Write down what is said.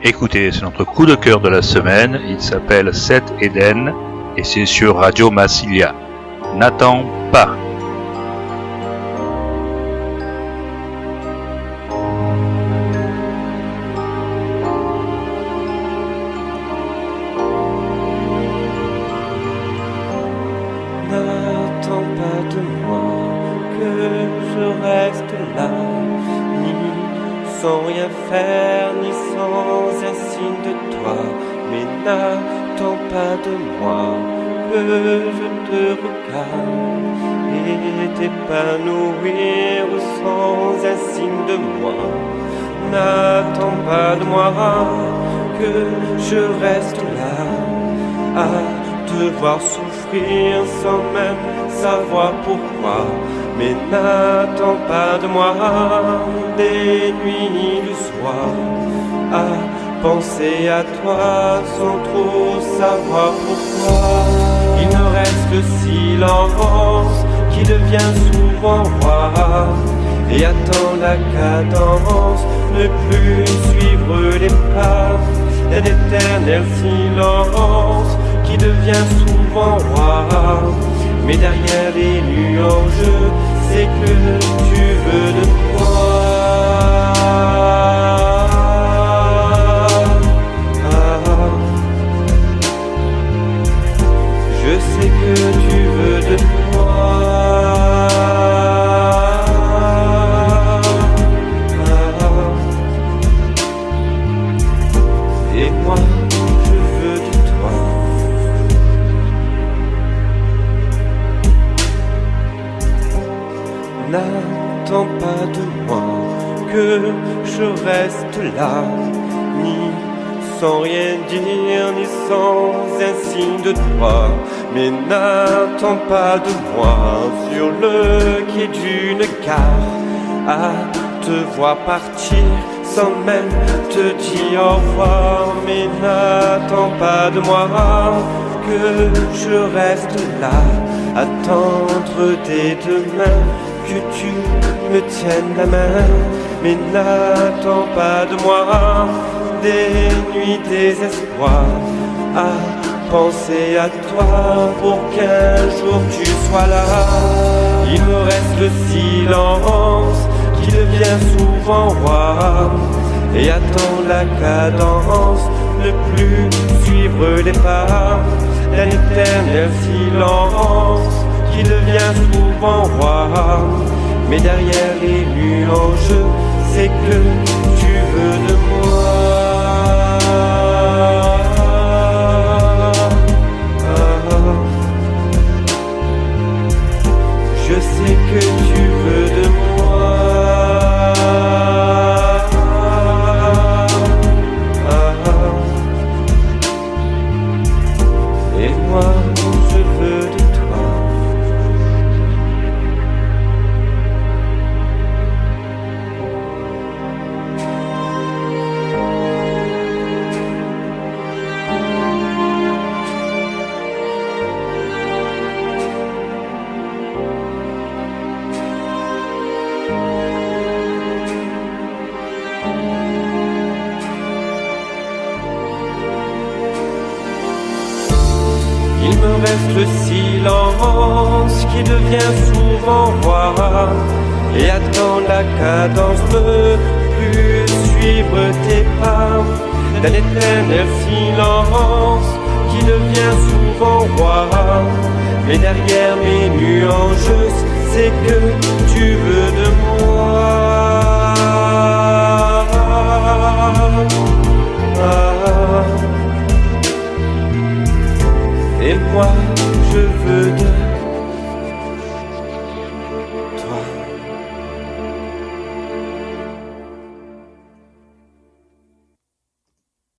Écoutez, c'est notre coup de cœur de la semaine, il s'appelle Seth Eden et c'est sur Radio Massilia. N'attends pas. N'attends pas de moi que je reste là, ni sans rien faire, ni sans un signe de toi. Mais n'attends pas de moi que je te regarde et t'épanouir sans un signe de moi. N'attends pas de moi que je reste là à te voir souffrir sans même savoir pourquoi. Mais n'attends pas de moi des nuits du soir à penser à toi sans trop savoir pourquoi. Il me reste le silence qui devient souvent roi et attend la cadence, ne plus suivre les pas d'un éternel silence qui devient souvent roi. Mais derrière les nuages, c'est que tu veux de moi. Je sais que tu veux de moi. Et moi, je veux de toi. N'attends pas de moi que je reste là, ni sans rien dire, ni sans un signe de toi. Mais n'attends pas de moi sur le quai d'une gare à te voir partir sans même te dire au revoir. Mais n'attends pas de moi que je reste là, attendre tes deux mains, que tu me tiennes la main. Mais n'attends pas de moi des nuits désespoir à penser à toi pour qu'un jour tu sois là. Il me reste le silence qui devient souvent roi et attend la cadence, ne plus suivre les pas d'un éternel silence qui devient souvent roi. Mais derrière les nuages, c'est que tu veux de moi. Je sais que tu veux de moi. Et moi, je veux de toi. Il me reste le silence qui devient souvent roi et attend la cadence, ne plus suivre tes pas d'un éternel silence qui devient souvent roi. Mais derrière mes nuages, c'est que tu veux de moi. Et moi, je veux de toi.